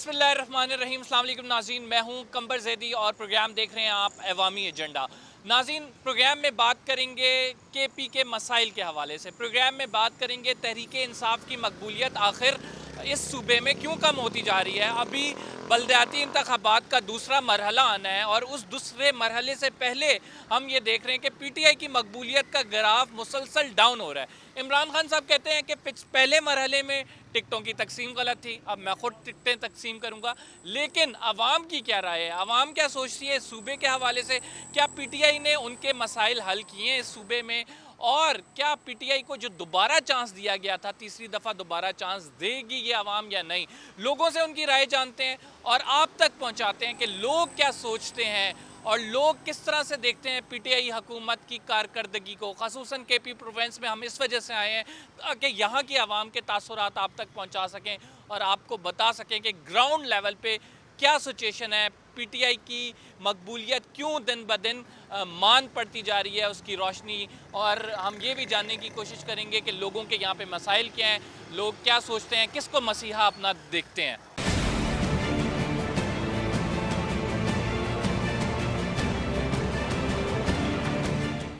بسم اللہ الرحمن الرحیم۔ السلام علیکم ناظرین، میں ہوں قمبر زیدی اور پروگرام دیکھ رہے ہیں آپ عوامی ایجنڈا۔ ناظرین، پروگرام میں بات کریں گے کے پی کے مسائل کے حوالے سے، پروگرام میں بات کریں گے تحریک انصاف کی مقبولیت آخر اس صوبے میں کیوں کم ہوتی جا رہی ہے۔ ابھی بلدیاتی انتخابات کا دوسرا مرحلہ آنا ہے اور اس دوسرے مرحلے سے پہلے ہم یہ دیکھ رہے ہیں کہ پی ٹی آئی کی مقبولیت کا گراف مسلسل ڈاؤن ہو رہا ہے۔ عمران خان صاحب کہتے ہیں کہ پہلے مرحلے میں ٹکٹوں کی تقسیم غلط تھی، اب میں خود ٹکٹیں تقسیم کروں گا، لیکن عوام کی کیا رائے ہے؟ عوام کیا سوچتی ہے اس صوبے کے حوالے سے؟ کیا پی ٹی آئی نے ان کے مسائل حل کیے ہیں اس صوبے میں؟ اور کیا پی ٹی آئی کو جو دوبارہ چانس دیا گیا تھا، تیسری دفعہ دوبارہ چانس دے گی یہ عوام یا نہیں؟ لوگوں سے ان کی رائے جانتے ہیں اور آپ تک پہنچاتے ہیں کہ لوگ کیا سوچتے ہیں اور لوگ کس طرح سے دیکھتے ہیں پی ٹی آئی حکومت کی کارکردگی کو۔ خصوصاً کے پی پروونس میں ہم اس وجہ سے آئے ہیں تاکہ یہاں کی عوام کے تاثرات آپ تک پہنچا سکیں اور آپ کو بتا سکیں کہ گراؤنڈ لیول پہ کیا سچویشن ہے، پی ٹی آئی کی مقبولیت کیوں دن بدن مان پڑتی جا رہی ہے، اس کی روشنی۔ اور ہم یہ بھی جاننے کی کوشش کریں گے کہ لوگوں کے یہاں پہ مسائل کیا ہیں، لوگ کیا سوچتے ہیں، کس کو مسیحا اپنا دیکھتے ہیں۔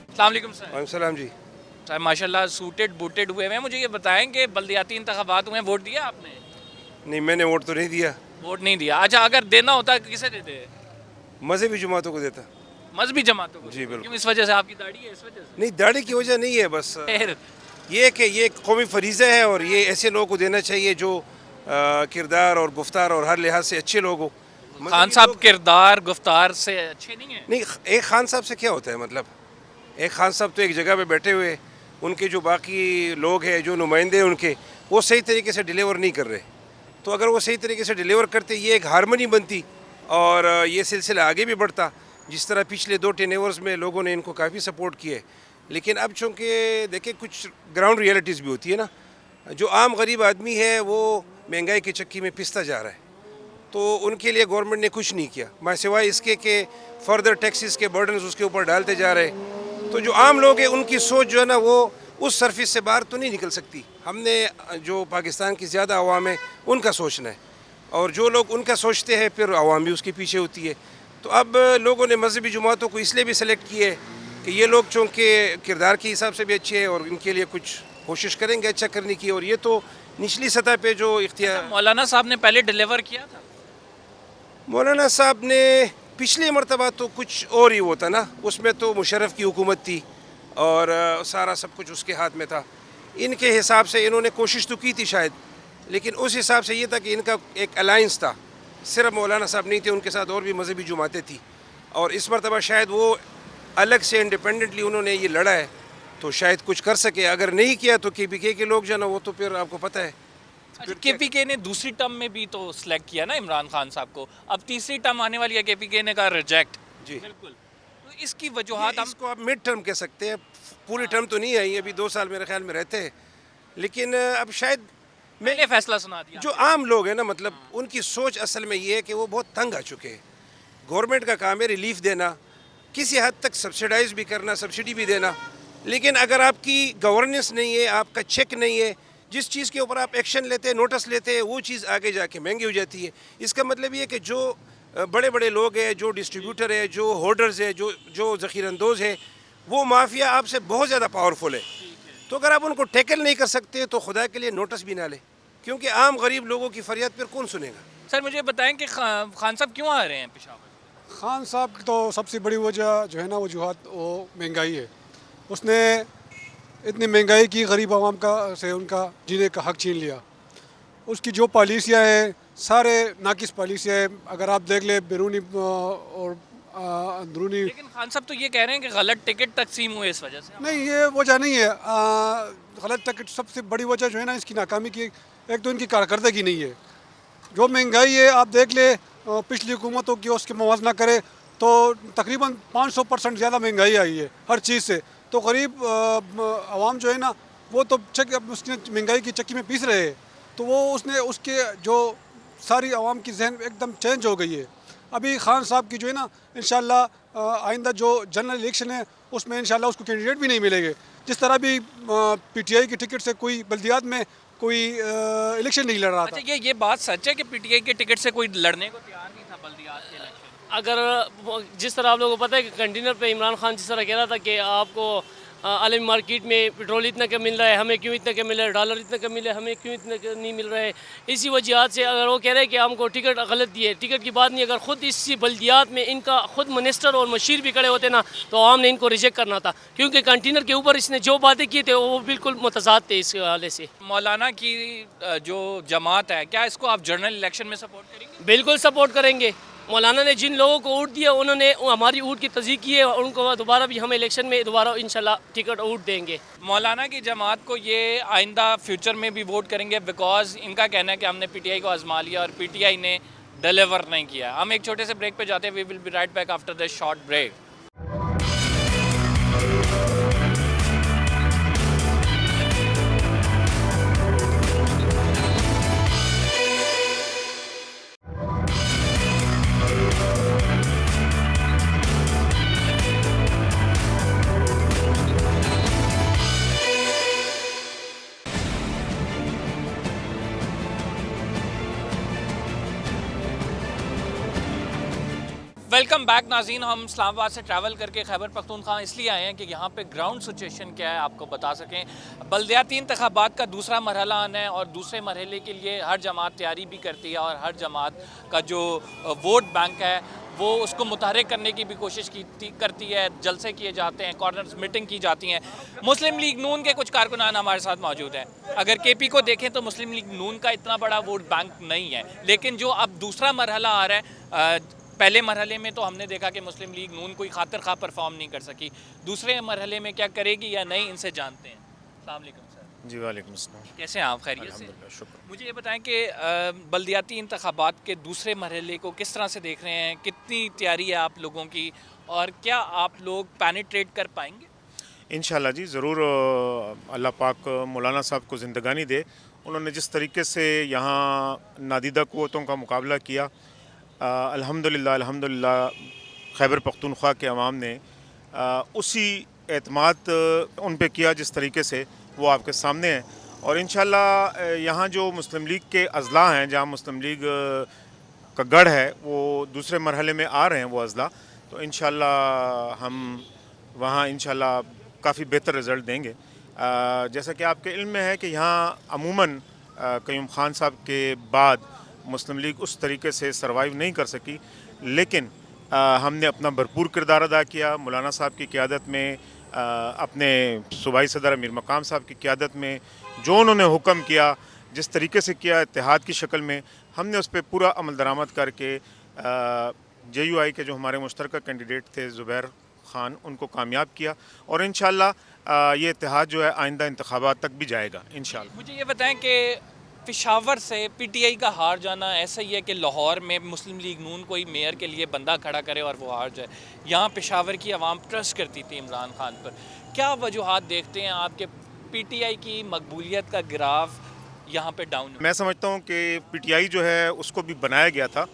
السلام علیکم سر۔ وعلیکم السلام جی۔ سر ماشاءاللہ سوٹڈ بوٹڈ ہوئے ہیں، مجھے یہ بتائیں کہ بلدیاتی انتخابات ہوئے ہیں، ووٹ دیا آپ نے؟ نہیں، میں نے ووٹ تو نہیں دیا۔ ووٹ نہیں دیا؟ اچھا، اگر دینا ہوتا کسے دیتے؟ مذہبی جماعتوں کو دیتا۔ مذہبی جماعتوں کو؟ جی بالکل۔ کیوں، اس وجہ سے آپ کی داڑھی ہے اس وجہ سے؟ نہیں، داڑھی کی وجہ نہیں ہے، بس خیر، یہ کہ یہ ایک قومی فریضہ ہے اور یہ ایسے لوگوں کو دینا چاہیے جو کردار اور گفتار اور ہر لحاظ سے اچھے لوگ ہو۔ خان صاحب کردار گفتار سے اچھے نہیں ہیں؟ نہیں، ایک خان صاحب سے کیا ہوتا ہے؟ مطلب ایک خان صاحب تو ایک جگہ پہ بیٹھے ہوئے، ان کے جو باقی لوگ ہیں، جو نمائندے ہیں ان کے، وہ صحیح طریقے سے ڈیلیور نہیں کر رہے۔ تو اگر وہ صحیح طریقے سے ڈیلیور کرتے، یہ ایک ہارمنی بنتی اور یہ سلسلہ آگے بھی بڑھتا، جس طرح پچھلے 2 ٹینیورز میں لوگوں نے ان کو کافی سپورٹ کیا ہے۔ لیکن اب چونکہ دیکھیں کچھ گراؤنڈ ریئلٹیز بھی ہوتی ہے نا، جو عام غریب آدمی ہے وہ مہنگائی کی چکی میں پستا جا رہا ہے، تو ان کے لیے گورنمنٹ نے کچھ نہیں کیا میں سوائے اس کے کہ فردر ٹیکسز کے برڈنز اس کے اوپر ڈالتے جا رہے۔ تو جو عام لوگ ہیں ان کی سوچ جو ہے نا وہ اس سرفس سے باہر تو نہیں نکل سکتی۔ ہم نے جو پاکستان کی زیادہ عوام ہے ان کا سوچنا ہے، اور جو لوگ ان کا سوچتے ہیں پھر عوام بھی اس کے پیچھے ہوتی ہے۔ تو اب لوگوں نے مذہبی جماعتوں کو اس لیے بھی سلیکٹ کیے کہ یہ لوگ چونکہ کردار کے حساب سے بھی اچھے ہیں اور ان کے لیے کچھ کوشش کریں گے اچھا کرنے کی، اور یہ تو نچلی سطح پہ جو اختیار۔ مولانا صاحب نے پہلے ڈیلیور کیا تھا؟ مولانا صاحب نے پچھلی مرتبہ تو کچھ اور ہی ہوتا نا، اس میں تو مشرف کی حکومت تھی اور سارا سب کچھ اس کے ہاتھ میں تھا۔ ان کے حساب سے انہوں نے کوشش تو کی تھی شاید، لیکن اس حساب سے یہ تھا کہ ان کا ایک الائنس تھا، صرف مولانا صاحب نہیں تھے، ان کے ساتھ اور بھی مذہبی جماعتیں تھیں، اور اس مرتبہ شاید وہ الگ سے انڈیپینڈنٹلی انہوں نے یہ لڑا ہے تو شاید کچھ کر سکے۔ اگر نہیں کیا تو کے پی کے لوگ جو نا وہ تو پھر آپ کو پتہ ہے۔ کے پی کے نے دوسری ٹرم میں بھی تو سلیکٹ کیا نا عمران خان صاحب کو، اب تیسری ٹرم آنے والی ہے، کے پی کے نے کہا ریجیکٹ۔ جی بالکل، تو اس کی وجوہات ہم اس کو آپ مڈ ٹرم کہہ سکتے ہیں، پوری ٹرم تو نہیں آئی، ابھی 2 سال میرے خیال میں رہتے ہیں، لیکن اب شاید میں نے فیصلہ سنا دیا۔ جو عام لوگ ہیں نا، مطلب ان کی سوچ اصل میں یہ ہے کہ وہ بہت تنگ آ چکے ہیں۔ گورنمنٹ کا کام ہے ریلیف دینا، کسی حد تک سبسیڈائز بھی کرنا، سبسڈی بھی دینا، لیکن اگر آپ کی گورننس نہیں ہے، آپ کا چیک نہیں ہے، جس چیز کے اوپر آپ ایکشن لیتے ہیں، نوٹس لیتے ہیں، وہ چیز آگے جا کے مہنگی ہو جاتی ہے۔ اس کا مطلب یہ ہے کہ جو بڑے بڑے لوگ ہیں، جو ڈسٹریبیوٹر ہے، جو ہولڈرز ہے، جو ذخیرہ اندوز ہے، وہ مافیا آپ سے بہت زیادہ پاورفل ہے۔ تو اگر آپ ان کو ٹیکل نہیں کر سکتے تو خدا کے لیے نوٹس بھی نہ لیں، کیونکہ عام غریب لوگوں کی فریاد پھر کون سنے گا؟ سر مجھے بتائیں کہ خان صاحب کیوں آ رہے ہیں پشاور؟ خان صاحب کی تو سب سے بڑی وجہ جو ہے نا وجوہات وہ مہنگائی ہے۔ اس نے اتنی مہنگائی کی، غریب عوام کا سے ان کا جینے کا حق چھین لیا۔ اس کی جو پالیسیاں ہیں سارے ناقص پالیسیاں ہیں، اگر آپ دیکھ لیں بیرونی اور اندرونی۔ لیکن خان صاحب تو یہ کہہ رہے ہیں کہ غلط ٹکٹ تقسیم ہوئے اس وجہ سے۔ نہیں، یہ وجہ نہیں ہے۔ غلط ٹکٹ سب سے بڑی وجہ جو ہے نا اس کی ناکامی کی، ایک تو ان کی کارکردگی نہیں ہے۔ جو مہنگائی ہے آپ دیکھ لیں پچھلی حکومتوں کی، اس کے موازنہ کرے تو تقریباً 500% زیادہ مہنگائی آئی ہے ہر چیز سے۔ تو غریب عوام جو ہے نا وہ تو اس نے مہنگائی کی چکی میں پیس رہے ہیں، تو وہ اس کے جو ساری عوام کی ذہن ایک دم چینج ہو گئی ہے۔ ابھی خان صاحب کی جو ہے نا انشاءاللہ آئندہ جو جنرل الیکشن ہے اس میں انشاءاللہ اس کو کینڈیڈیٹ بھی نہیں ملے گے۔ جس طرح بھی پی ٹی آئی کی ٹکٹ سے کوئی بلدیات میں کوئی الیکشن نہیں لڑ رہا تھا. اچھا یہ بات سچ ہے کہ پی ٹی آئی کے ٹکٹ سے کوئی لڑنے کو تیار نہیں تھا بلدیات کے الیکشن؟ اگر جس طرح آپ لوگوں کو پتہ ہے کہ کنٹینر پہ عمران خان جس طرح کہہ رہا تھا کہ آپ کو عالمی مارکیٹ میں پیٹرول اتنا کم مل رہا ہے، ہمیں کیوں اتنا کم مل رہا ہے، ڈالر اتنا کم مل رہا ہے، ہمیں کیوں اتنا نہیں مل رہا ہے. اسی وجہات سے اگر وہ کہہ رہے ہیں کہ ہم کو ٹکٹ غلط دیے، ٹکٹ کی بات نہیں، اگر خود اسی بلدیات میں ان کا خود منسٹر اور مشیر بھی کھڑے ہوتے نا تو عوام نے ان کو ریجیکٹ کرنا تھا، کیونکہ کنٹینر کے اوپر اس نے جو باتیں کی تھے وہ بالکل متضاد تھے اس حوالے سے. مولانا کی جو جماعت ہے کیا اس کو آپ جنرل الیکشن میں سپورٹ کریں گے؟ بالکل سپورٹ کریں گے. مولانا نے جن لوگوں کو ووٹ دیا انہوں نے ہماری ووٹ کی تصدیق کی ہے اور ان کو دوبارہ بھی ہم الیکشن میں دوبارہ انشاءاللہ ٹکٹ ووٹ دیں گے. مولانا کی جماعت کو یہ آئندہ فیوچر میں بھی ووٹ کریں گے بیکاز ان کا کہنا ہے کہ ہم نے پی ٹی آئی کو آزما لیا اور پی ٹی آئی نے ڈیلیور نہیں کیا. ہم ایک چھوٹے سے بریک پہ جاتے ہیں. We will be right back after this short break. Welcome back ناظرین. ہم اسلام آباد سے ٹریول کر کے خیبر پختونخوا اس لیے آئے ہیں کہ یہاں پہ گراؤنڈ سچویشن کیا ہے آپ کو بتا سکیں. بلدیاتی انتخابات کا دوسرا مرحلہ آنا ہے اور دوسرے مرحلے کے لیے ہر جماعت تیاری بھی کرتی ہے اور ہر جماعت کا جو ووٹ بینک ہے وہ اس کو متحرک کرنے کی بھی کوشش کرتی ہے. جلسے کیے جاتے ہیں، کارنرز میٹنگ کی جاتی ہیں. مسلم لیگ نون کے کچھ کارکنان ہمارے ساتھ موجود ہیں. اگر کے پی کو دیکھیں تو مسلم لیگ نون کا اتنا بڑا ووٹ بینک نہیں ہے، لیکن جو اب دوسرا مرحلہ آ رہا ہے، پہلے مرحلے میں تو ہم نے دیکھا کہ مسلم لیگ نون کوئی خاطر خواہ پرفارم نہیں کر سکی. دوسرے مرحلے میں کیا کرے گی یا نہیں، ان سے جانتے ہیں. السلام علیکم سر. جی وعلیکم السلام. کیسے ہیں آپ؟ خیریت سے؟ الحمدللہ شکر. مجھے یہ بتائیں کہ بلدیاتی انتخابات کے دوسرے مرحلے کو کس طرح سے دیکھ رہے ہیں؟ کتنی تیاری ہے آپ لوگوں کی اور کیا آپ لوگ پینیٹریٹ کر پائیں گے؟ انشاءاللہ جی ضرور. اللہ پاک مولانا صاحب کو زندگانی دے. انہوں نے جس طریقے سے یہاں نادیدہ قوتوں کا مقابلہ کیا، الحمدللہ خیبر پختونخوا کے عوام نے اسی اعتماد ان پہ کیا جس طریقے سے وہ آپ کے سامنے ہیں. اور انشاءاللہ یہاں جو مسلم لیگ کے اضلاع ہیں، جہاں مسلم لیگ کا گڑھ ہے، وہ دوسرے مرحلے میں آ رہے ہیں وہ اضلاع، تو انشاءاللہ ہم وہاں انشاءاللہ کافی بہتر رزلٹ دیں گے. جیسا کہ آپ کے علم میں ہے کہ یہاں عموماً قیوم خان صاحب کے بعد مسلم لیگ اس طریقے سے سروائیو نہیں کر سکی، لیکن ہم نے اپنا بھرپور کردار ادا کیا. مولانا صاحب کی قیادت میں، اپنے صوبائی صدر امیر مقام صاحب کی قیادت میں جو انہوں نے حکم کیا، جس طریقے سے کیا اتحاد کی شکل میں، ہم نے اس پہ پورا عمل درآمد کر کے جے یو آئی کے جو ہمارے مشترکہ کینڈیڈیٹ تھے زبیر خان، ان کو کامیاب کیا. اور انشاءاللہ یہ اتحاد جو ہے آئندہ انتخابات تک بھی جائے گا انشاءاللہ. مجھے یہ بتائیں کہ پشاور سے پی ٹی آئی کا ہار جانا ایسا ہی ہے کہ لاہور میں مسلم لیگ نون کوئی میئر کے لیے بندہ کھڑا کرے اور وہ ہار جائے. یہاں پشاور کی عوام ٹرسٹ کرتی تھی عمران خان پر. کیا وجوہات دیکھتے ہیں آپ کے پی ٹی آئی کی مقبولیت کا گراف یہاں پہ ڈاؤن؟ میں سمجھتا ہوں کہ پی ٹی آئی جو ہے اس کو بھی بنایا گیا تھا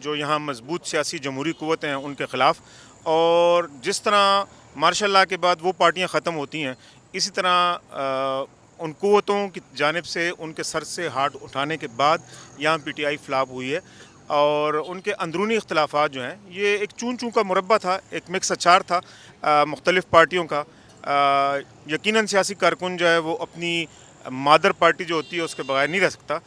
جو یہاں مضبوط سیاسی جمہوری قوتیں ہیں ان کے خلاف، اور جس طرح مارشل لاء کے بعد وہ پارٹیاں ختم ہوتی ہیں، اسی طرح ان قوتوں کی جانب سے ان کے سر سے ہاتھ اٹھانے کے بعد یہاں پی ٹی آئی فلاپ ہوئی ہے. اور ان کے اندرونی اختلافات جو ہیں، یہ ایک چون چون کا مربع تھا، ایک مکس اچار تھا مختلف پارٹیوں کا. یقیناً سیاسی کارکن جو ہے وہ اپنی مادر پارٹی جو ہوتی ہے اس کے بغیر نہیں رہ سکتا.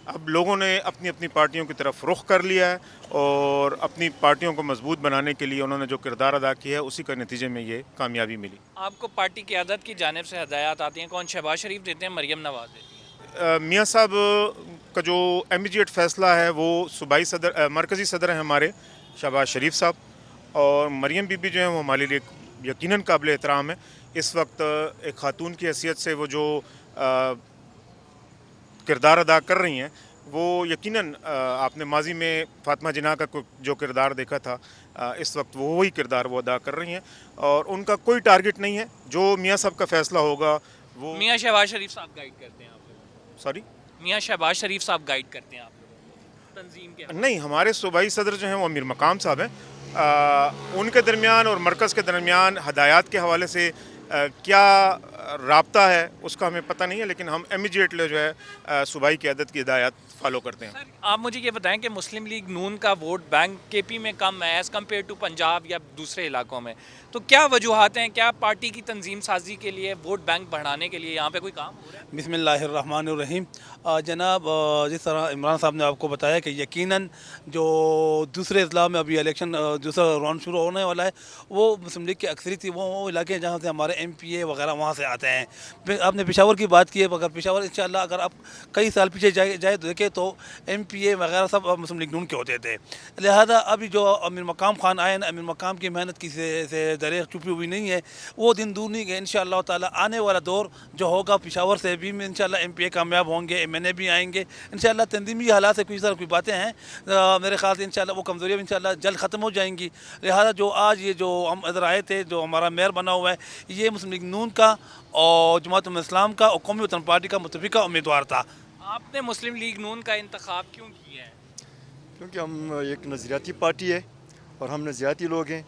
اب لوگوں نے اپنی اپنی پارٹیوں کی طرف رخ کر لیا ہے اور اپنی پارٹیوں کو مضبوط بنانے کے لیے انہوں نے جو کردار ادا کیا ہے اسی کا نتیجے میں یہ کامیابی ملی. آپ کو پارٹی قیادت کی جانب سے ہدایات آتی ہیں؟ کون شہباز شریف دیتے ہیں، مریم نواز دیتی ہیں؟ میاں صاحب کا جو امیجیٹ فیصلہ ہے وہ صوبائی صدر مرکزی صدر ہیں ہمارے شہباز شریف صاحب، اور مریم بی بی جو ہیں وہ ہمارے لیے یقیناً قابل احترام ہے. اس وقت ایک خاتون کی حیثیت سے وہ جو کردار ادا کر رہی ہیں، وہ یقیناً آپ نے ماضی میں فاطمہ جناح کا جو کردار دیکھا تھا، اس وقت وہ وہی کردار وہ ادا کر رہی ہیں. اور ان کا کوئی ٹارگٹ نہیں ہے، جو میاں صاحب کا فیصلہ ہوگا وہ. میاں شہباز شریف صاحب گائیڈ کرتے ہیں آپ لوگوں؟ سوری، میاں شہباز شریف صاحب گائیڈ کرتے ہیں آپ لوگوں تنظیم کے؟ نہیں، ہمارے صوبائی صدر جو ہیں وہ امیر مقام صاحب ہیں. ان کے درمیان اور مرکز کے درمیان ہدایات کے حوالے سے کیا رابطہ ہے اس کا ہمیں پتہ نہیں ہے، لیکن ہم امیجیٹلی جو ہے صوبائی قیادت کی ہدایات فالو کرتے ہیں۔ سر آپ مجھے یہ بتائیں کہ مسلم لیگ نون کا ووٹ بینک کے پی میں کم ہے ایز کمپیئر ٹو پنجاب یا دوسرے علاقوں میں، تو کیا وجوہات ہیں؟ کیا پارٹی کی تنظیم سازی کے لیے ووٹ بینک بڑھانے کے لیے یہاں پہ کوئی کام ہو رہا ہے؟ بسم اللہ الرحمن الرحیم۔ جناب جس طرح عمران صاحب نے آپ کو بتایا کہ یقیناً جو دوسرے اضلاع میں ابھی الیکشن دوسرا راؤنڈ شروع ہونے والا ہے، وہ مسلم لیگ کی اکثریت تھی، وہ علاقے ہیں جہاں سے ہمارے ایم پی اے وغیرہ وہاں سے آتے ہیں۔ آپ نے پشاور کی بات کی ہے، مگر پشاور انشاءاللہ اگر آپ کئی سال پیچھے جائے تو دیکھیں تو ایم پی اے وغیرہ سب مسلم لیگ نون کے ہوتے تھے، لہذا ابھی جو امیر مقام خان آئے نا، امیر مقام کی محنت کی سے دریغ چھپی ہوئی نہیں ہے، وہ دن دور نہیں گئے۔ انشاءاللہ تعالیٰ آنے والا دور جو ہوگا پشاور سے بھی میں انشاءاللہ ایم پی اے کامیاب ہوں گے، ایم این اے بھی آئیں گے انشاءاللہ۔ تنظیمی حالات سے کوئی باتیں ہیں میرے خیال سے انشاءاللہ وہ کمزوریاں بھی انشاءاللہ جلد ختم ہو جائیں گی، لہذا جو آج یہ جو ہم ادھر آئے تھے، جو ہمارا میئر بنا ہوا ہے، یہ مسلم لیگ نون کا اور جماعت اسلام کا اور قومی وطن پارٹی کا متفقہ امیدوار تھا۔ آپ نے مسلم لیگ نون کا انتخاب کیوں کیا ہے؟ کیونکہ ہم ایک نظریاتی پارٹی ہے اور ہم نظریاتی لوگ ہیں۔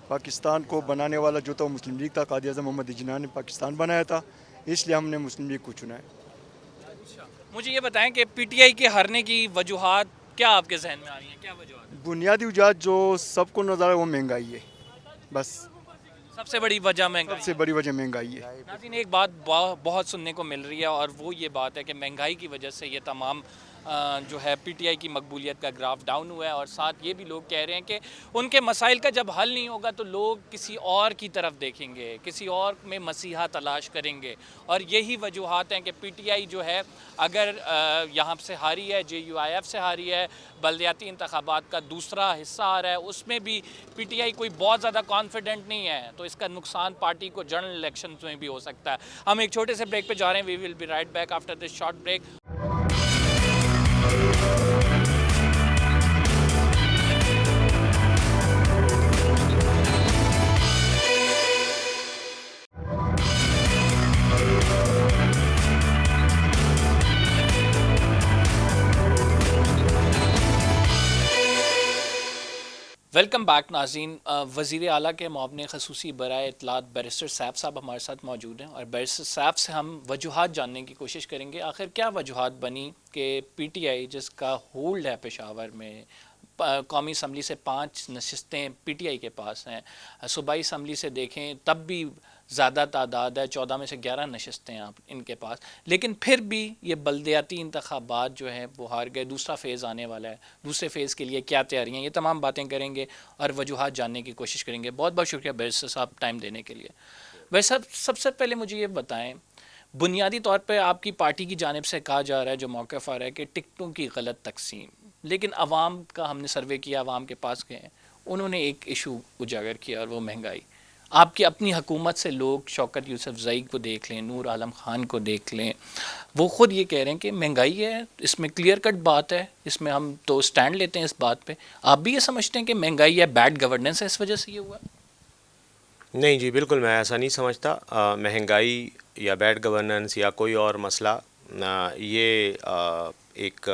پاکستان کو بنانے والا جو تھا وہ مسلم لیگ تھا، قائد اعظم محمد جناح نے پاکستان بنایا تھا، اس لیے ہم نے مسلم لیگ کو چنا ہے۔ مجھے یہ بتائیں کہ پی ٹی آئی کے ہارنے کی وجوہات کیا آپ کے ذہن میں آ رہی ہیں؟ کیا وجوہات ہیں؟ بنیادی وجوہات جو سب کو نظر ہے وہ مہنگائی ہے، بس سب سے بڑی وجہ مہنگائی سب سے بڑی وجہ مہنگائی ہے۔ ناظرین ایک بات بہت سننے کو مل رہی ہے اور وہ یہ بات ہے کہ مہنگائی کی وجہ سے یہ تمام جو ہے پی ٹی آئی کی مقبولیت کا گراف ڈاؤن ہوا ہے، اور ساتھ یہ بھی لوگ کہہ رہے ہیں کہ ان کے مسائل کا جب حل نہیں ہوگا تو لوگ کسی اور کی طرف دیکھیں گے، کسی اور میں مسیحا تلاش کریں گے، اور یہی وجوہات ہیں کہ پی ٹی آئی جو ہے اگر یہاں سے ہاری ہے، جے یو آئی ایف سے ہاری ہے، بلدیاتی انتخابات کا دوسرا حصہ آ رہا ہے، اس میں بھی پی ٹی آئی کوئی بہت زیادہ کانفیڈنٹ نہیں ہے، تو اس کا نقصان پارٹی کو جنرل الیکشنز میں بھی ہو سکتا ہے۔ ہم ایک چھوٹے سے بریک پہ جا رہے ہیں، we will be right back after this short break. Welcome back ناظرین۔ وزیر اعلیٰ کے معاون خصوصی برائے اطلاعات بیرسٹر سیف صاحب ہمارے ساتھ موجود ہیں، اور بیرسٹر سیف سے ہم وجوہات جاننے کی کوشش کریں گے، آخر کیا وجوہات بنی کہ پی ٹی آئی جس کا ہولڈ ہے پشاور میں، قومی اسمبلی سے 5 نشستیں پی ٹی آئی کے پاس ہیں، صوبائی اسمبلی سے دیکھیں تب بھی زیادہ تعداد ہے، 14 میں سے 11 نشستیں آپ ان کے پاس، لیکن پھر بھی یہ بلدیاتی انتخابات جو ہیں وہ ہار گئے۔ دوسرا فیز آنے والا ہے، دوسرے فیز کے لیے کیا تیاریاں، یہ تمام باتیں کریں گے اور وجوہات جاننے کی کوشش کریں گے۔ بہت بہت شکریہ بیرسٹر صاحب ٹائم دینے کے لیے۔ ویسے سب سے پہلے مجھے یہ بتائیں، بنیادی طور پہ آپ کی پارٹی کی جانب سے کہا جا رہا ہے، جو موقف آ رہا ہے کہ ٹکٹوں کی غلط تقسیم، لیکن عوام کا ہم نے سروے کیا، عوام کے پاس گئے ہیں، انہوں نے ایک ایشو اجاگر کیا اور وہ مہنگائی۔ آپ کی اپنی حکومت سے لوگ شوکت یوسف زئی کو دیکھ لیں، نور عالم خان کو دیکھ لیں، وہ خود یہ کہہ رہے ہیں کہ مہنگائی ہے، اس میں کلیئر کٹ بات ہے، اس میں ہم تو سٹینڈ لیتے ہیں اس بات پہ۔ آپ بھی یہ سمجھتے ہیں کہ مہنگائی ہے، بیڈ گورننس ہے، اس وجہ سے یہ ہوا؟ نہیں جی، بالکل میں ایسا نہیں سمجھتا۔ مہنگائی یا بیڈ گورننس یا کوئی اور مسئلہ، یہ ایک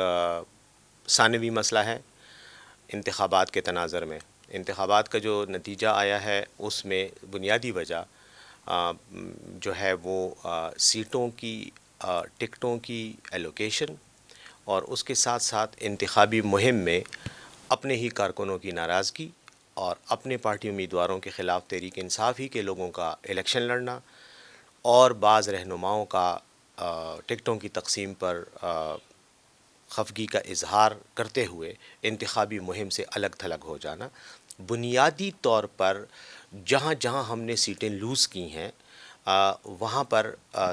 ثانوی مسئلہ ہے انتخابات کے تناظر میں۔ انتخابات کا جو نتیجہ آیا ہے اس میں بنیادی وجہ جو ہے وہ سیٹوں کی، ٹکٹوں کی ایلوکیشن، اور اس کے ساتھ ساتھ انتخابی مہم میں اپنے ہی کارکنوں کی ناراضگی اور اپنے پارٹی امیدواروں کے خلاف تحریک انصاف ہی کے لوگوں کا الیکشن لڑنا، اور بعض رہنماؤں کا ٹکٹوں کی تقسیم پر خفگی کا اظہار کرتے ہوئے انتخابی مہم سے الگ تھلگ ہو جانا۔ بنیادی طور پر جہاں جہاں ہم نے سیٹیں لوز کی ہیں وہاں پر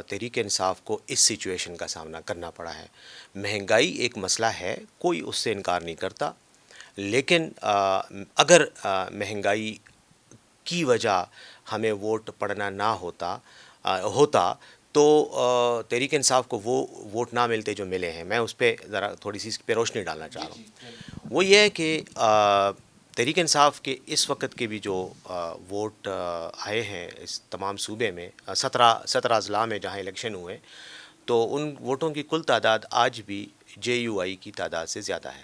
تحریک انصاف کو اس سچویشن کا سامنا کرنا پڑا ہے۔ مہنگائی ایک مسئلہ ہے، کوئی اس سے انکار نہیں کرتا، لیکن اگر مہنگائی کی وجہ ہمیں ووٹ پڑنا نہ ہوتا تو تحریک انصاف کو وہ ووٹ نہ ملتے جو ملے ہیں۔ میں اس پہ ذرا تھوڑی سی اس پہ روشنی ڈالنا چاہ رہا ہوں۔ وہ یہ ہے کہ تحریک انصاف کے اس وقت کے بھی جو ووٹ آئے ہیں اس تمام صوبے میں، 17 اضلاع میں جہاں الیکشن ہوئے، تو ان ووٹوں کی کل تعداد آج بھی جے یو آئی کی تعداد سے زیادہ ہے۔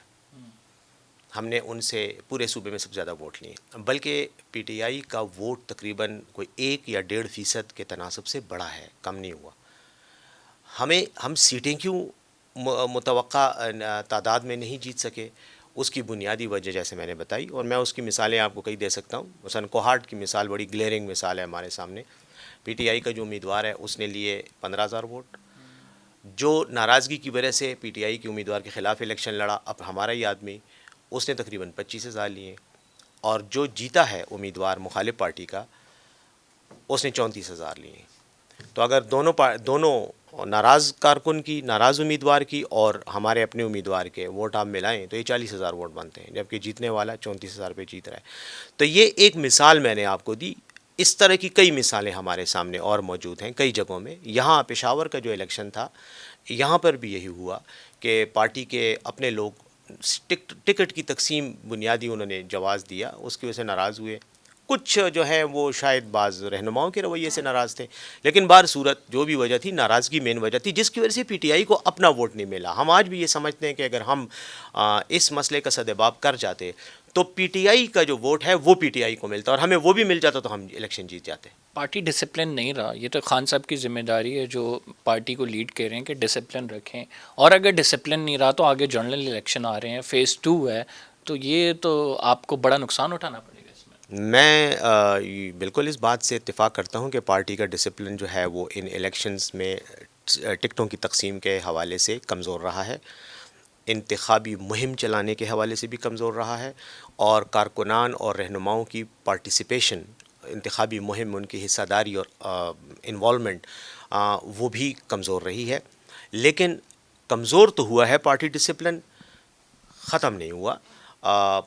ہم نے ان سے پورے صوبے میں سب سے زیادہ ووٹ لیے، بلکہ پی ٹی آئی کا ووٹ تقریباً کوئی 1 یا 1.5% کے تناسب سے بڑا ہے، کم نہیں ہوا۔ ہم سیٹیں کیوں متوقع تعداد میں نہیں جیت سکے، اس کی بنیادی وجہ جیسے میں نے بتائی، اور میں اس کی مثالیں آپ کو کئی دے سکتا ہوں۔ مثلاً کوہاٹ کی مثال بڑی گلیئرنگ مثال ہے ہمارے سامنے۔ پی ٹی آئی کا جو امیدوار ہے اس نے لیے 15,000 ووٹ، جو ناراضگی کی وجہ سے پی ٹی آئی کے امیدوار کے خلاف الیکشن لڑا، اب ہمارا ہی آدمی، اس نے تقریباً 25,000 لیے، اور جو جیتا ہے امیدوار مخالف پارٹی کا، اس نے 34,000 لیے۔ تو اگر دونوں ناراض کارکن کی، ناراض امیدوار کی اور ہمارے اپنے امیدوار کے ووٹ آپ ملائیں تو یہ 40,000 ووٹ بنتے ہیں، جبکہ جیتنے والا 34,000 پہ جیت رہا ہے۔ تو یہ ایک مثال میں نے آپ کو دی، اس طرح کی کئی مثالیں ہمارے سامنے اور موجود ہیں کئی جگہوں میں۔ یہاں پشاور کا جو الیکشن تھا، یہاں پر بھی یہی ہوا کہ پارٹی کے اپنے لوگ ٹکٹ کی تقسیم بنیادی انہوں نے جواز دیا، اس کی وجہ سے ناراض ہوئے۔ کچھ جو ہیں وہ شاید بعض رہنماؤں کے رویے سے ناراض تھے، لیکن بہر صورت جو بھی وجہ تھی، ناراضگی مین وجہ تھی جس کی وجہ سے پی ٹی آئی کو اپنا ووٹ نہیں ملا۔ ہم آج بھی یہ سمجھتے ہیں کہ اگر ہم اس مسئلے کا سدباب کر جاتے تو پی ٹی آئی کا جو ووٹ ہے وہ پی ٹی آئی کو ملتا، اور ہمیں وہ بھی مل جاتا تو ہم الیکشن جیت جاتے۔ پارٹی ڈسپلن نہیں رہا، یہ تو خان صاحب کی ذمہ داری ہے جو پارٹی کو لیڈ کر رہے ہیں کہ ڈسپلن رکھیں، اور اگر ڈسپلن نہیں رہا تو آگے جنرل الیکشن آ رہے ہیں، فیز 2 ہے، تو یہ تو آپ کو بڑا نقصان اٹھانا پڑے گا اس میں۔ میں بالکل اس بات سے اتفاق کرتا ہوں کہ پارٹی کا ڈسپلن جو ہے وہ ان الیکشنز میں ٹکٹوں کی تقسیم کے حوالے سے کمزور رہا ہے، انتخابی مہم چلانے کے حوالے سے بھی کمزور رہا ہے، اور کارکنان اور رہنماؤں کی پارٹیسپیشن، انتخابی مہم، ان کی حصہ داری اور انوالومنٹ، وہ بھی کمزور رہی ہے۔ لیکن کمزور تو ہوا ہے پارٹی ڈسپلن، ختم نہیں ہوا۔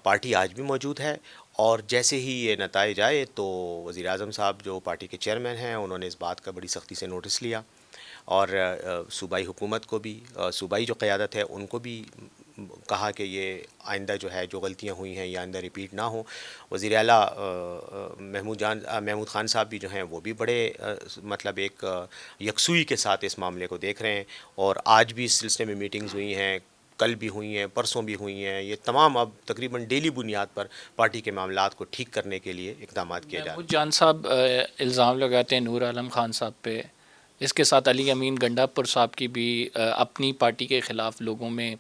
پارٹی آج بھی موجود ہے، اور جیسے ہی یہ نتائج آئے تو وزیر اعظم صاحب جو پارٹی کے چیئرمین ہیں انہوں نے اس بات کا بڑی سختی سے نوٹس لیا، اور صوبائی حکومت کو بھی، صوبائی جو قیادت ہے ان کو بھی کہا کہ یہ آئندہ جو ہے جو غلطیاں ہوئی ہیں یہ آئندہ ریپیٹ نہ ہوں۔ وزیر اعلیٰ محمود خان صاحب بھی جو ہیں وہ بھی بڑے مطلب ایک یکسوئی کے ساتھ اس معاملے کو دیکھ رہے ہیں، اور آج بھی اس سلسلے میں میٹنگز ہوئی ہیں، کل بھی ہوئی ہیں، پرسوں بھی ہوئی ہیں۔ یہ تمام اب تقریباً ڈیلی بنیاد پر پارٹی کے معاملات کو ٹھیک کرنے کے لیے اقدامات کیے جا رہے ہیں۔ محمود جان صاحب الزام لگاتے ہیں نور عالم خان صاحب پہ، اس کے ساتھ علی امین گنڈا پور صاحب کی بھی اپنی پارٹی کے خلاف لوگوں میں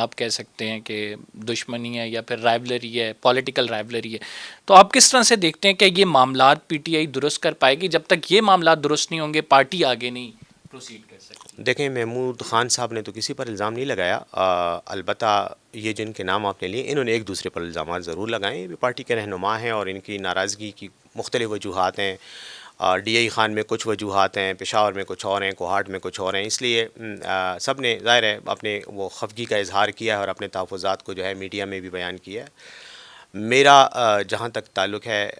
آپ کہہ سکتے ہیں کہ دشمنی ہے یا پھر رائولری ہے، پولیٹیکل رائولری ہے، تو آپ کس طرح سے دیکھتے ہیں کہ یہ معاملات پی ٹی آئی درست کر پائے گی؟ جب تک یہ معاملات درست نہیں ہوں گے پارٹی آگے نہیں پروسیڈ کر سکتی۔ دیکھیں، محمود خان صاحب نے تو کسی پر الزام نہیں لگایا، البتہ یہ جن کے نام آپ نے لیے انہوں نے ایک دوسرے پر الزامات ضرور لگائے۔ یہ بھی پارٹی کے رہنما ہیں اور ان کی ناراضگی کی مختلف وجوہات ہیں۔ ڈی آئی خان میں کچھ وجوہات ہیں، پشاور میں کچھ اور ہیں، کوہاٹ میں کچھ اور ہیں، اس لیے سب نے ظاہر ہے اپنے وہ خفگی کا اظہار کیا ہے اور اپنے تحفظات کو جو ہے میڈیا میں بھی بیان کیا ہے۔ میرا جہاں تک تعلق ہے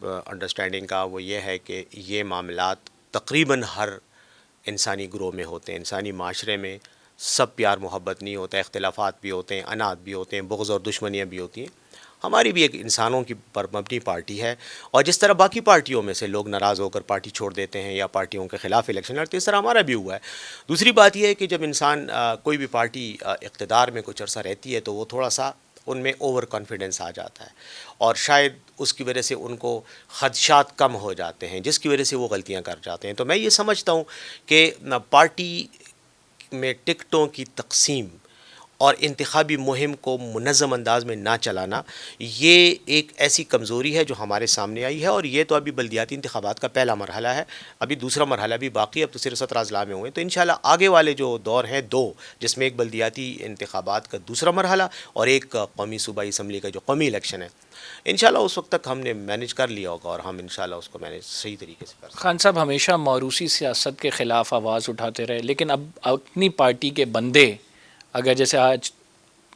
انڈرسٹینڈنگ کا، وہ یہ ہے کہ یہ معاملات تقریباً ہر انسانی گروہ میں ہوتے ہیں۔ انسانی معاشرے میں سب پیار محبت نہیں ہوتا، اختلافات بھی ہوتے ہیں، انات بھی ہوتے ہیں، بغض اور دشمنیاں بھی ہوتی ہیں۔ ہماری بھی ایک انسانوں کی پر مبنی پارٹی ہے، اور جس طرح باقی پارٹیوں میں سے لوگ ناراض ہو کر پارٹی چھوڑ دیتے ہیں یا پارٹیوں کے خلاف الیکشن لڑتے ہیں، اس طرح ہمارا بھی ہوا ہے۔ دوسری بات یہ ہے کہ جب انسان کوئی بھی پارٹی اقتدار میں کچھ عرصہ رہتی ہے تو وہ تھوڑا سا ان میں اوور کانفیڈنس آ جاتا ہے، اور شاید اس کی وجہ سے ان کو خدشات کم ہو جاتے ہیں، جس کی وجہ سے وہ غلطیاں کر جاتے ہیں۔ تو میں یہ سمجھتا ہوں کہ پارٹی میں ٹکٹوں کی تقسیم اور انتخابی مہم کو منظم انداز میں نہ چلانا، یہ ایک ایسی کمزوری ہے جو ہمارے سامنے آئی ہے، اور یہ تو ابھی بلدیاتی انتخابات کا پہلا مرحلہ ہے، ابھی دوسرا مرحلہ بھی باقی ہے، اب تو صرف 17 اضلاع میں ہوئے، تو انشاءاللہ آگے والے جو دور ہیں دو، جس میں ایک بلدیاتی انتخابات کا دوسرا مرحلہ اور ایک قومی صوبائی اسمبلی کا جو قومی الیکشن ہے، انشاءاللہ اس وقت تک ہم نے مینیج کر لیا ہوگا، اور ہم انشاءاللہ اس کو مینیج صحیح طریقے سے کر سکیں۔ خان صاحب ہمیشہ موروثی سیاست کے خلاف آواز اٹھاتے رہے، لیکن اب اپنی پارٹی کے بندے، اگر جیسے آج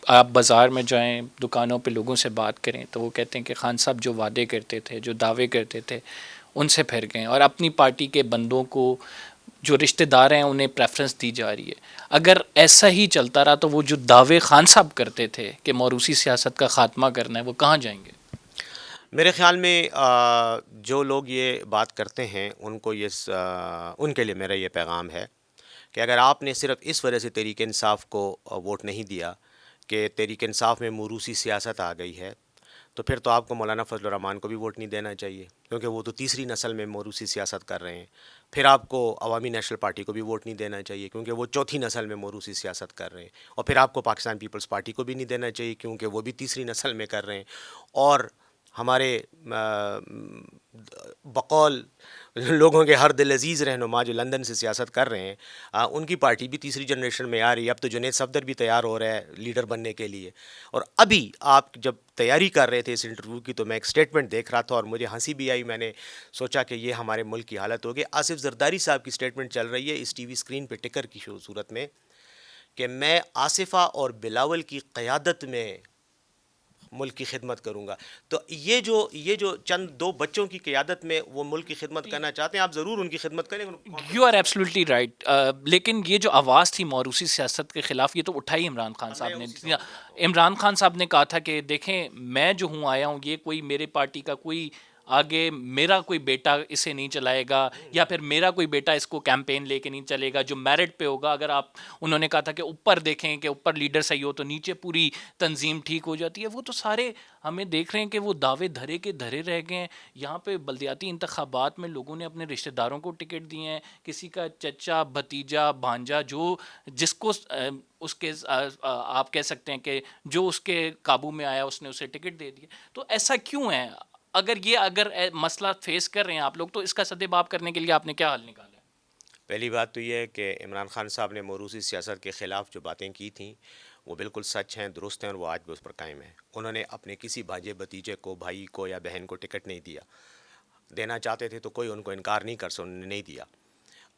آپ بازار میں جائیں، دکانوں پہ لوگوں سے بات کریں تو وہ کہتے ہیں کہ خان صاحب جو وعدے کرتے تھے، جو دعوے کرتے تھے، ان سے پھر گئے، اور اپنی پارٹی کے بندوں کو جو رشتہ دار ہیں انہیں پریفرنس دی جا رہی ہے۔ اگر ایسا ہی چلتا رہا تو وہ جو دعوے خان صاحب کرتے تھے کہ موروثی سیاست کا خاتمہ کرنا ہے، وہ کہاں جائیں گے؟ میرے خیال میں جو لوگ یہ بات کرتے ہیں ان کو ان کے لیے میرا یہ پیغام ہے کہ اگر آپ نے صرف اس وجہ سے تحریک انصاف کو ووٹ نہیں دیا کہ تحریک انصاف میں موروثی سیاست آ گئی ہے تو پھر تو آپ کو مولانا فضل الرحمان کو بھی ووٹ نہیں دینا چاہیے، کیونکہ وہ تو تیسری نسل میں موروثی سیاست کر رہے ہیں۔ پھر آپ کو عوامی نیشنل پارٹی کو بھی ووٹ نہیں دینا چاہیے کیونکہ وہ چوتھی نسل میں موروثی سیاست کر رہے ہیں، اور پھر آپ کو پاکستان پیپلز پارٹی کو بھی نہیں دینا چاہیے کیونکہ وہ بھی تیسری نسل میں کر رہے ہیں، اور ہمارے بقول لوگوں کے ہر دل عزیز رہنما جو لندن سے سیاست کر رہے ہیں، ان کی پارٹی بھی تیسری جنریشن میں آ رہی ہے۔ اب تو جنید صفدر بھی تیار ہو رہا ہے لیڈر بننے کے لیے، اور ابھی آپ جب تیاری کر رہے تھے اس انٹرویو کی تو میں ایک سٹیٹمنٹ دیکھ رہا تھا اور مجھے ہنسی بھی آئی، میں نے سوچا کہ یہ ہمارے ملک کی حالت ہوگی۔ آصف زرداری صاحب کی سٹیٹمنٹ چل رہی ہے اس ٹی وی اسکرین پہ ٹکر کی صورت میں کہ میں آصفہ اور بلاول کی قیادت میں ملک کی خدمت کروں گا۔ تو یہ جو چند دو بچوں کی قیادت میں وہ ملک کی خدمت کرنا چاہتے ہیں، آپ ضرور ان کی خدمت کریں۔ یو آر ایبسلیوٹلی رائٹ، لیکن یہ جو آواز تھی موروثی سیاست کے خلاف یہ تو اٹھائی عمران خان صاحب نے۔ عمران خان صاحب نے کہا تھا کہ دیکھیں میں جو ہوں آیا ہوں، یہ کوئی میرے پارٹی کا کوئی آگے میرا کوئی بیٹا اسے نہیں چلائے گا، یا پھر میرا کوئی بیٹا اس کو کیمپین لے کے نہیں چلے گا جو میرٹ پہ ہوگا۔ اگر آپ انہوں نے کہا تھا کہ اوپر دیکھیں کہ اوپر لیڈر صحیح ہو تو نیچے پوری تنظیم ٹھیک ہو جاتی ہے۔ وہ تو سارے ہمیں دیکھ رہے ہیں کہ وہ دعوے دھرے کے دھرے رہ گئے ہیں۔ یہاں پہ بلدیاتی انتخابات میں لوگوں نے اپنے رشتہ داروں کو ٹکٹ دیے ہیں، کسی کا چچا بھتیجا بھانجا جو جس کو اس کے آپ کہہ سکتے ہیں کہ جو اس کے قابو میں آیا اس نے اسے ٹکٹ دے دیا۔ تو ایسا کیوں ہے؟ اگر مسئلہ فیس کر رہے ہیں آپ لوگ تو اس کا سدباب کرنے کے لیے آپ نے کیا حل نکالا ہے؟ پہلی بات تو یہ ہے کہ عمران خان صاحب نے موروثی سیاست کے خلاف جو باتیں کی تھیں وہ بالکل سچ ہیں، درست ہیں، اور وہ آج بھی اس پر قائم ہیں۔ انہوں نے اپنے کسی بھانجے بھتیجے کو، بھائی کو یا بہن کو ٹکٹ نہیں دیا، دینا چاہتے تھے تو کوئی ان کو انکار نہیں کر سکتا، انہوں نے نہیں دیا۔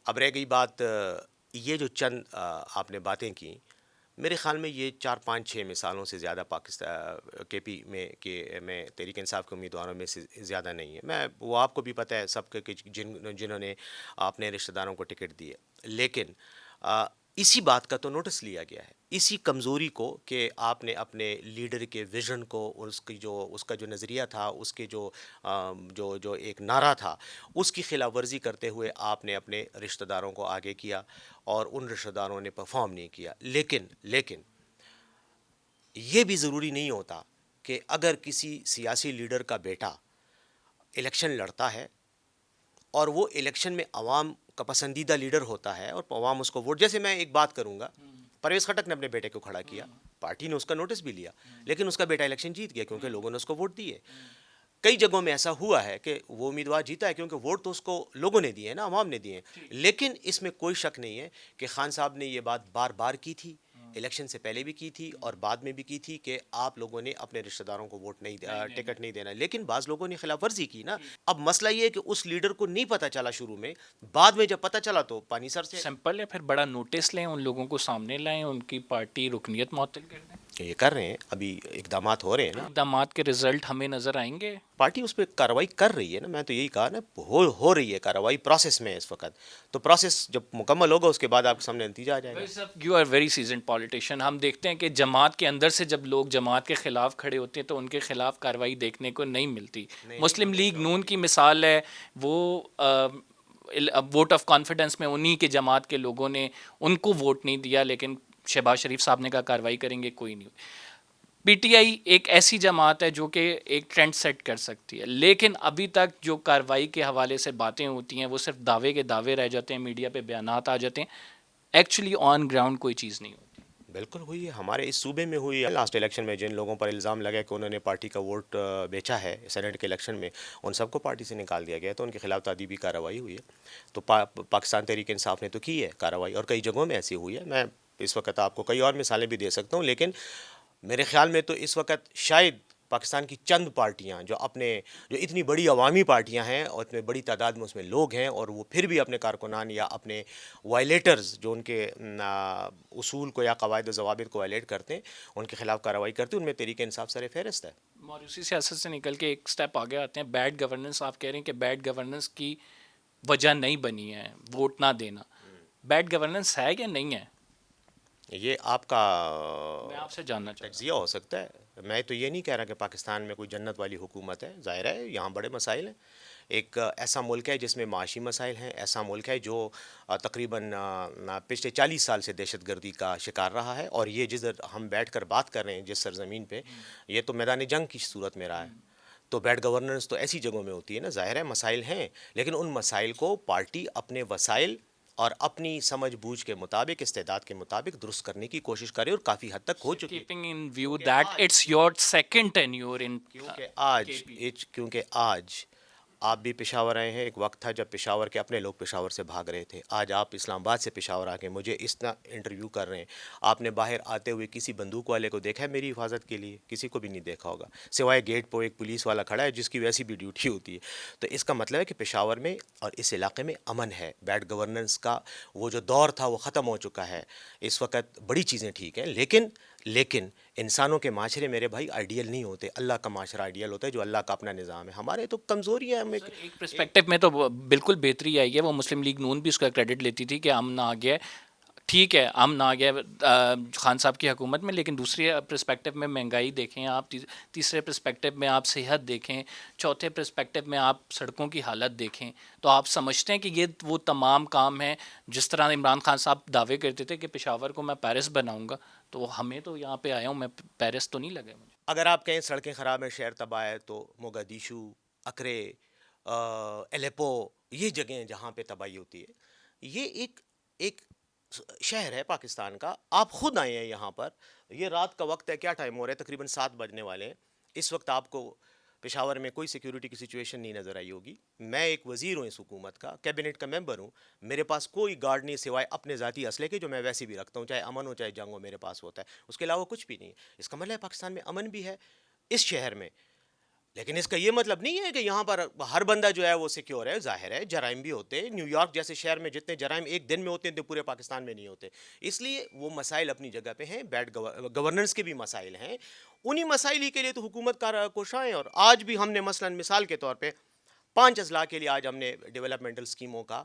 اب رہ گئی بات یہ جو چند آپ نے باتیں کی، میرے خیال میں یہ 4 5 6 مثالوں سے زیادہ پاکستان کے پی میں تحریک انصاف کے امیدواروں میں سے زیادہ نہیں ہے۔ وہ آپ کو بھی پتہ ہے سب کے جنہوں نے اپنے رشتہ داروں کو ٹکٹ دیے، لیکن اسی بات کا تو نوٹس لیا گیا ہے، اسی کمزوری کو کہ آپ نے اپنے لیڈر کے ویژن کو، اس کا جو نظریہ تھا، اس کے جو ایک نعرہ تھا، اس کی خلاف ورزی کرتے ہوئے آپ نے اپنے رشتہ داروں کو آگے کیا اور ان رشتہ داروں نے پرفارم نہیں کیا۔ لیکن یہ بھی ضروری نہیں ہوتا کہ اگر کسی سیاسی لیڈر کا بیٹا الیکشن لڑتا ہے اور وہ الیکشن میں عوام کا پسندیدہ لیڈر ہوتا ہے اور عوام اس کو ووٹ، جیسے میں ایک بات کروں گا، پرویز خٹک نے اپنے بیٹے کو کھڑا کیا، پارٹی نے اس کا نوٹس بھی لیا، لیکن اس کا بیٹا الیکشن جیت گیا کیونکہ لوگوں نے اس کو ووٹ دیے۔ کئی جگہوں میں ایسا ہوا ہے کہ وہ امیدوار جیتا ہے کیونکہ ووٹ تو اس کو لوگوں نے دیے ہیں نا، عوام نے دیے ہیں۔ لیکن اس میں کوئی شک نہیں ہے کہ خان صاحب نے یہ بات بار بار کی تھی، الیکشن سے پہلے بھی کی تھی اور بعد میں بھی کی تھی کہ آپ لوگوں نے اپنے رشتہ داروں کو ٹکٹ نہیں دینا، لیکن بعض لوگوں نے خلاف ورزی کی نا۔ اب مسئلہ یہ ہے کہ اس لیڈر کو نہیں پتہ چلا شروع میں، بعد میں جب پتہ چلا تو پانی سر سے۔ سمپل ہے، پھر بڑا نوٹس لیں، ان لوگوں کو سامنے لائیں، ان کی پارٹی رکنیت معطل کر دیں۔ یہ کر رہے ہیں، ابھی اقدامات ہو رہے ہیں نا، اقدامات کے رزلٹ ہمیں نظر آئیں گے۔ پارٹی اس پہ کارروائی کر رہی ہے نا، میں تو یہی کہا نا، ہو رہی ہے کارروائی، پروسیس میں ہے اس وقت، تو پروسیس جب مکمل ہوگا اس کے بعد آپ کے سامنے نتیجہ آ جائے گا۔ You are very seasoned politician. ہم دیکھتے ہیں کہ جماعت کے اندر سے جب لوگ جماعت کے خلاف کھڑے ہوتے ہیں تو ان کے خلاف کارروائی دیکھنے کو نہیں ملتی۔ مسلم لیگ نون کی مثال ہے، وہ ووٹ آف کانفیڈنس میں انہی کے جماعت کے لوگوں نے ان کو ووٹ نہیں دیا، لیکن شہباز شریف صاحب نے کہا کارروائی کریں گے، کوئی نہیں۔ پی ٹی آئی ایک ایسی جماعت ہے جو کہ ایک ٹرینڈ سیٹ کر سکتی ہے، لیکن ابھی تک جو کارروائی کے حوالے سے باتیں ہوتی ہیں وہ صرف دعوے کے دعوے رہ جاتے ہیں، میڈیا پہ بیانات آ جاتے ہیں، ایکچولی آن گراؤنڈ کوئی چیز نہیں ہوتی۔ بالکل ہوئی ہے، ہمارے اس صوبے میں ہوئی ہے۔ لاسٹ الیکشن میں جن لوگوں پر الزام لگا کہ انہوں نے پارٹی کا ووٹ بیچا ہے سینٹ کے الیکشن میں، ان سب کو پارٹی سے نکال دیا گیا، تو ان کے خلاف تعدیبی کارروائی ہوئی ہے۔ تو پاکستان تحریک انصاف نے تو کی ہے کارروائی، اور کئی جگہوں میں ایسی ہوئی ہے۔ میں اس وقت آپ کو کئی اور مثالیں بھی دے سکتا ہوں، لیکن میرے خیال میں تو اس وقت شاید پاکستان کی چند پارٹیاں جو اتنی بڑی عوامی پارٹیاں ہیں اور اتنی بڑی تعداد میں اس میں لوگ ہیں، اور وہ پھر بھی اپنے کارکنان یا اپنے وائلیٹرز جو ان کے اصول کو یا قواعد و ضوابط کو وائلیٹ کرتے ہیں ان کے خلاف کارروائی کرتے ہیں، ان میں تحریک انصاف سر فہرست ہے۔ موروثی سیاست سے نکل کے ایک سٹیپ آگے آتے ہیں، بیڈ گورننس۔ آپ کہہ رہے ہیں کہ بیڈ گورننس کی وجہ نہیں بنی ہے ووٹ نہ دینا، بیڈ گورننس ہے یا نہیں ہے؟ یہ آپ کا میں آپ سے جاننا چاہتا ہوں۔ تجزیہ ہو سکتا ہے، میں تو یہ نہیں کہہ رہا کہ پاکستان میں کوئی جنت والی حکومت ہے، ظاہر ہے یہاں بڑے مسائل ہیں. ایک ایسا ملک ہے جس میں معاشی مسائل ہیں، ایسا ملک ہے جو تقریباً پچھلے 40 سال سے دہشت گردی کا شکار رہا ہے، اور یہ جس ہم بیٹھ کر بات کر رہے ہیں جس سرزمین پہ، یہ تو میدان جنگ کی صورت میں رہا ہے. تو بیڈ گورننس تو ایسی جگہوں میں ہوتی ہے نا. ظاہر ہے مسائل ہیں، لیکن ان مسائل کو پارٹی اپنے وسائل اور اپنی سمجھ بوجھ کے مطابق، استعداد کے مطابق درست کرنے کی کوشش کرے، اور کافی حد تک ہو چکی ہے. keeping in view that it's your second tenure in کیونکہ آج آپ بھی پشاور آئے ہیں. ایک وقت تھا جب پشاور کے اپنے لوگ پشاور سے بھاگ رہے تھے. آج آپ اسلام آباد سے پشاور آ کے مجھے اس طرح انٹرویو کر رہے ہیں. آپ نے باہر آتے ہوئے کسی بندوق والے کو دیکھا ہے میری حفاظت کے لیے؟ کسی کو بھی نہیں دیکھا ہوگا، سوائے گیٹ پہ ایک پولیس والا کھڑا ہے جس کی ویسی بھی ڈیوٹی ہوتی ہے. تو اس کا مطلب ہے کہ پشاور میں اور اس علاقے میں امن ہے. بیڈ گورننس کا وہ جو دور تھا وہ ختم ہو چکا ہے. اس وقت بڑی چیزیں ٹھیک ہیں، لیکن انسانوں کے معاشرے میرے بھائی آئیڈیل نہیں ہوتے. اللہ کا معاشرہ آئیڈیل ہوتا ہے، جو اللہ کا اپنا نظام ہے. ہمارے تو کمزوریاں ہیں. ایک پرسپیکٹو میں تو بالکل بہتری آئی ہے. وہ مسلم لیگ نون بھی اس کا کریڈٹ لیتی تھی کہ امن آ گیا. ٹھیک ہے امن آ گیا خان صاحب کی حکومت میں، لیکن دوسری پرسپیکٹو میں مہنگائی دیکھیں آپ، تیسرے پرسپیکٹو میں آپ صحت دیکھیں، چوتھے پرسپیکٹو میں آپ سڑکوں کی حالت دیکھیں، تو آپ سمجھتے ہیں کہ یہ وہ تمام کام ہیں جس طرح عمران خان صاحب دعوے کرتے تھے کہ پشاور کو میں پیرس بناؤں گا. تو ہمیں تو یہاں پہ آیا ہوں، میں پیرس تو نہیں لگے مجھے. اگر آپ کہیں سڑکیں خراب ہیں، شہر تباہ ہے، تو موگادیشو، اکرے، الیپو، یہ جگہیں جہاں پہ تباہی ہوتی ہے، یہ ایک شہر ہے پاکستان کا. آپ خود آئے ہیں یہاں پر. یہ رات کا وقت ہے، کیا ٹائم ہو رہا ہے؟ تقریباً 7 بجنے والے ہیں. اس وقت آپ کو پشاور میں کوئی سیکیورٹی کی سچویشن نہیں نظر آئی ہوگی. میں ایک وزیر ہوں اس حکومت کا، کیبنٹ کا ممبر ہوں. میرے پاس کوئی گارڈ نہیں سوائے اپنے ذاتی اسلحے کے، جو میں ویسے بھی رکھتا ہوں، چاہے امن ہو چاہے جنگ ہو، میرے پاس ہوتا ہے. اس کے علاوہ کچھ بھی نہیں. اس کا مطلب ہے پاکستان میں امن بھی ہے اس شہر میں. لیکن اس کا یہ مطلب نہیں ہے کہ یہاں پر ہر بندہ جو ہے وہ سیکیور ہے. ظاہر ہے جرائم بھی ہوتے ہیں. نیو یارک جیسے شہر میں جتنے جرائم ایک دن میں ہوتے ہیں تو پورے پاکستان میں نہیں ہوتے. اس لیے وہ مسائل اپنی جگہ پہ ہیں. بیڈ گورننس کے بھی مسائل ہیں. انہی مسائل ہی کے لیے تو حکومت کا کوشاں ہے. اور آج بھی ہم نے مثلا مثال کے طور پہ 5 اضلاع کے لیے آج ہم نے ڈیولپمنٹل اسکیموں کا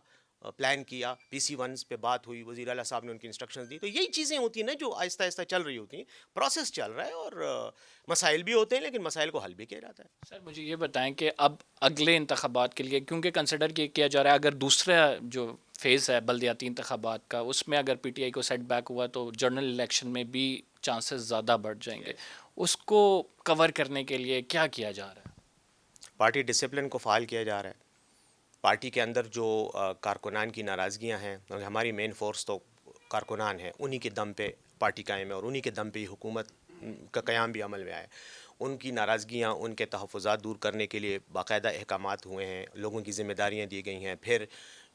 پلان کیا. پی سی ونز پہ بات ہوئی، وزیر اعلیٰ صاحب نے ان کی انسٹرکشنز دی. تو یہی چیزیں ہوتی ہیں نا جو آہستہ آہستہ چل رہی ہوتی ہیں. پروسیس چل رہا ہے اور مسائل بھی ہوتے ہیں، لیکن مسائل کو حل بھی کیا جاتا ہے. سر مجھے یہ بتائیں کہ اب اگلے انتخابات کے لیے، کیونکہ کنسیڈر کیا جا رہا ہے اگر دوسرا جو فیز ہے بلدیاتی انتخابات کا، اس میں اگر پی ٹی آئی کو سیٹ بیک ہوا تو جنرل الیکشن میں بھی چانسز زیادہ بڑھ جائیں گے. اس کو کور کرنے کے لیے کیا کیا جا رہا ہے؟ پارٹی ڈسپلن کو فعال کیا جا رہا ہے. پارٹی کے اندر جو کارکنان کی ناراضگیاں ہیں، ہماری مین فورس تو کارکنان ہیں، انہی کے دم پہ پارٹی قائم ہے، اور انہی کے دم پہ ہی حکومت کا قیام بھی عمل میں آئے. ان کی ناراضگیاں، ان کے تحفظات دور کرنے کے لیے باقاعدہ احکامات ہوئے ہیں. لوگوں کی ذمہ داریاں دی گئی ہیں. پھر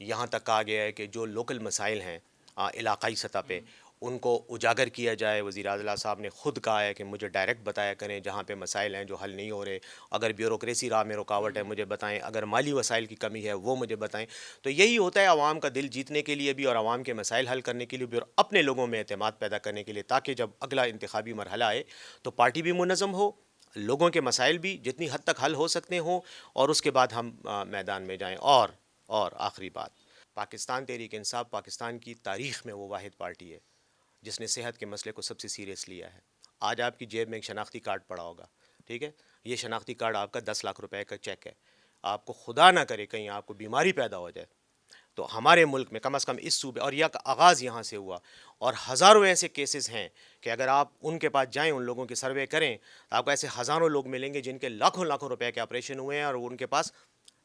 یہاں تک کہا گیا ہے کہ جو لوکل مسائل ہیں علاقائی سطح پہ، ان کو اجاگر کیا جائے. وزیر اعلیٰ صاحب نے خود کہا ہے کہ مجھے ڈائریکٹ بتایا کریں جہاں پہ مسائل ہیں جو حل نہیں ہو رہے. اگر بیوروکریسی راہ میں رکاوٹ ہے مجھے بتائیں، اگر مالی وسائل کی کمی ہے وہ مجھے بتائیں. تو یہی ہوتا ہے عوام کا دل جیتنے کے لیے بھی، اور عوام کے مسائل حل کرنے کے لیے بھی، اور اپنے لوگوں میں اعتماد پیدا کرنے کے لیے، تاکہ جب اگلا انتخابی مرحلہ آئے تو پارٹی بھی منظم ہو، لوگوں کے مسائل بھی جتنی حد تک حل ہو سکتے ہوں، اور اس کے بعد ہم میدان میں جائیں. اور آخری بات، پاکستان تحریک انصاف پاکستان کی تاریخ میں وہ واحد پارٹی ہے جس نے صحت کے مسئلے کو سب سے سیریس لیا ہے. آج آپ کی جیب میں ایک شناختی کارڈ پڑا ہوگا، ٹھیک ہے؟ یہ شناختی کارڈ آپ کا 10 لاکھ روپے کا چیک ہے. آپ کو خدا نہ کرے کہیں آپ کو بیماری پیدا ہو جائے، تو ہمارے ملک میں کم از کم اس صوبے، اور یہ آغاز یہاں سے ہوا، اور ہزاروں ایسے کیسز ہیں کہ اگر آپ ان کے پاس جائیں، ان لوگوں کے سروے کریں، تو آپ کو ایسے ہزاروں لوگ ملیں گے جن کے لاکھوں روپے کے آپریشن ہوئے ہیں، اور ان کے پاس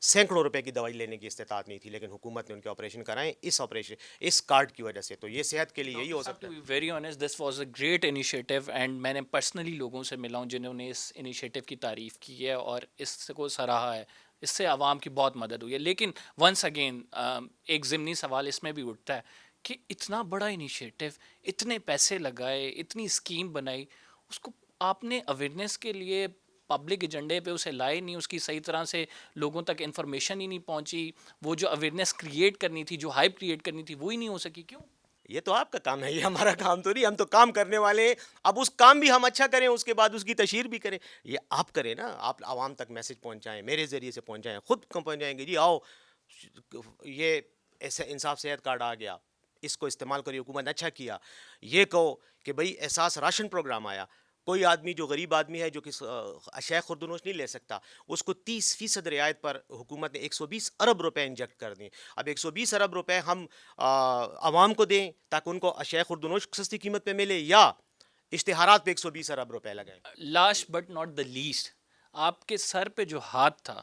سینکڑوں روپے کی دوائی لینے کی استطاعت نہیں تھی، لیکن حکومت نے ان کے آپریشن کرائے اس کارڈ کی وجہ سے. تو یہ صحت کے لیے یہی ہو سکتا ہے. Very honest, this was a great initiative, and میں نے پرسنلی لوگوں سے ملا ہوں جنہوں نے اس انیشیٹو کی تعریف کی ہے اور اس کو سراہا ہے. اس سے عوام کی بہت مدد ہوئی ہے. لیکن ونس اگین ایک ضمنی سوال اس میں بھی اٹھتا ہے کہ اتنا بڑا انیشیٹو، اتنے پیسے لگائے، اتنی اسکیم بنائی، اس کو آپ نے اویئرنیس کے لیے پبلک ایجنڈے پہ اسے لائے نہیں، اس کی صحیح طرح سے لوگوں تک انفارمیشن ہی نہیں پہنچی. وہ جو اویئرنیس کریٹ کرنی تھی، جو ہائپ کریٹ کرنی تھی، وہی نہیں ہو سکی. کیوں؟ یہ تو آپ کا کام ہے، یہ ہمارا کام تو نہیں. ہم تو کام کرنے والے ہیں. اب اس کام بھی ہم اچھا کریں، اس کے بعد اس کی تشہیر بھی کریں. یہ آپ کریں نا، آپ عوام تک میسج پہنچائیں، میرے ذریعے سے پہنچائیں، خود پہنچائیں گے. جی آؤ، یہ ایسا انصاف صحت کارڈ آ گیا، اس کو استعمال کریے، حکومت نے اچھا کیا. یہ کہو کہ بھئی احساس راشن پروگرام آیا، کوئی آدمی جو غریب آدمی ہے جو کہ اشیاء خوردنوش نہیں لے سکتا، اس کو 30% رعایت پر حکومت نے 120 ارب روپے انجیکٹ کر دیں. اب 120 ارب روپے ہم عوام کو دیں تاکہ ان کو اشیاء خوردنوش سستی قیمت پہ ملے، یا اشتہارات پہ 120 ارب روپے لگائیں. Last but not the least, آپ کے سر پہ جو ہاتھ تھا،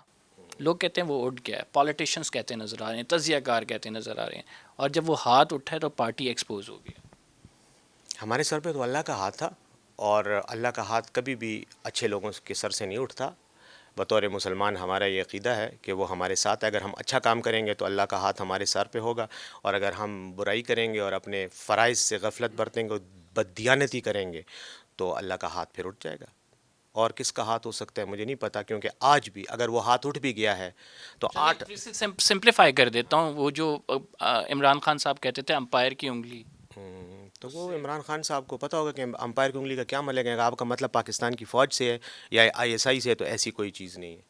لوگ کہتے ہیں وہ اٹھ گیا ہے، پالیٹیشنز کہتے نظر آ رہے ہیں، تجزیہ کار کہتے نظر آ رہے ہیں، اور جب وہ ہاتھ اٹھا ہے تو پارٹی ایکسپوز ہو گئی. ہمارے سر پہ تو اللہ کا ہاتھ تھا، اور اللہ کا ہاتھ کبھی بھی اچھے لوگوں کے سر سے نہیں اٹھتا. بطور مسلمان ہمارا یہ عقیدہ ہے کہ وہ ہمارے ساتھ ہے. اگر ہم اچھا کام کریں گے تو اللہ کا ہاتھ ہمارے سر پہ ہوگا، اور اگر ہم برائی کریں گے اور اپنے فرائض سے غفلت برتیں گے اور بددیانتی کریں گے تو اللہ کا ہاتھ پھر اٹھ جائے گا. اور کس کا ہاتھ ہو سکتا ہے مجھے نہیں پتا، کیونکہ آج بھی اگر وہ ہاتھ اٹھ بھی گیا ہے تو 8 سمپلیفائی کر دیتا ہوں، وہ جو عمران خان صاحب کہتے تھے امپائر کی انگلی، تو وہ عمران خان صاحب کو پتہ ہوگا کہ امپائر کی انگلی کا کیا مطلب ہے. آپ کا مطلب پاکستان کی فوج سے ہے یا ISI سے ہے، تو ایسی کوئی چیز نہیں ہے.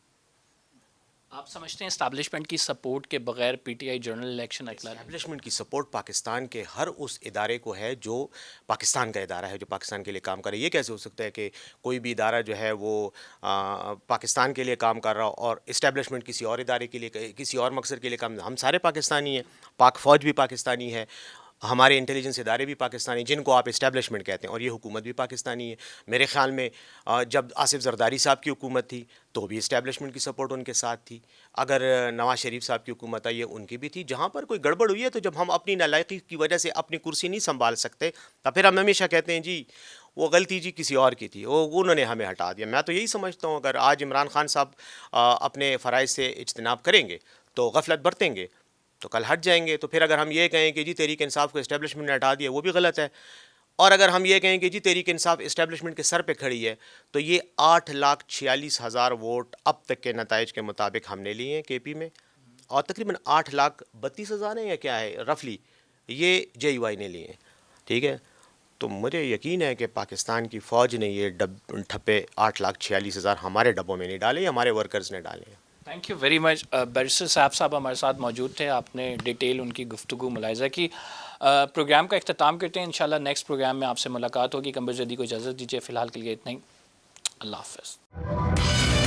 آپ سمجھتے ہیں اسٹیبلشمنٹ کی سپورٹ کے بغیر PTI جنرل الیکشن اکلا؟ اسٹیبلشمنٹ کی سپورٹ پاکستان کے ہر اس ادارے کو ہے جو پاکستان کا ادارہ ہے، جو پاکستان کے لیے کام کرے. یہ کیسے ہو سکتا ہے کہ کوئی بھی ادارہ جو ہے وہ پاکستان کے لیے کام کر رہا ہو اور اسٹیبلشمنٹ کسی اور ادارے کے لیے، کسی اور مقصد کے لیے کام؟ ہم سارے پاکستانی ہیں، پاک فوج بھی پاکستانی ہے، ہمارے انٹیلیجنس ادارے بھی پاکستانی، جن کو آپ اسٹیبلشمنٹ کہتے ہیں، اور یہ حکومت بھی پاکستانی ہے. میرے خیال میں جب آصف زرداری صاحب کی حکومت تھی تو بھی اسٹیبلشمنٹ کی سپورٹ ان کے ساتھ تھی. اگر نواز شریف صاحب کی حکومت آئی ہے ان کی بھی تھی. جہاں پر کوئی گڑبڑ ہوئی ہے تو جب ہم اپنی نالائقی کی وجہ سے اپنی کرسی نہیں سنبھال سکتے تو پھر ہم ہمیشہ کہتے ہیں جی وہ غلطی جی کسی اور کی تھی، انہوں نے ہمیں ہٹا دیا. میں تو یہی سمجھتا ہوں اگر آج عمران خان صاحب اپنے فرائض سے اجتناب کریں گے تو غفلت برتیں گے تو کل ہٹ جائیں گے. تو پھر اگر ہم یہ کہیں کہ جی تحریک انصاف کو اسٹیبلشمنٹ نے ہٹا دیا، وہ بھی غلط ہے. اور اگر ہم یہ کہیں کہ جی تحریک انصاف اسٹیبلشمنٹ کے سر پہ کھڑی ہے، تو یہ 8,46,000 ووٹ اب تک کے نتائج کے مطابق ہم نے لیے ہیں KP میں، اور تقریباً 8,32,000 ہیں یا کیا ہے رفلی، یہ JUI نے لیے ہیں. ٹھیک ہے، تو مجھے یقین ہے کہ پاکستان کی فوج نے یہ ٹھپے 8,46,000 ہمارے ڈبوں میں نہیں ڈالے، ہمارے ورکرز نے ڈالے ہیں. Thank you very much. Barrister صاحب ہمارے ساتھ موجود تھے، آپ نے ڈیٹیل ان کی گفتگو ملاحظہ کی. پروگرام کا اختتام کرتے ہیں، انشاءاللہ نیکسٹ پروگرام میں آپ سے ملاقات ہوگی. قمر زیدی کو اجازت دیجیے، فی الحال کے لیے اتنا ہی. اللہ حافظ.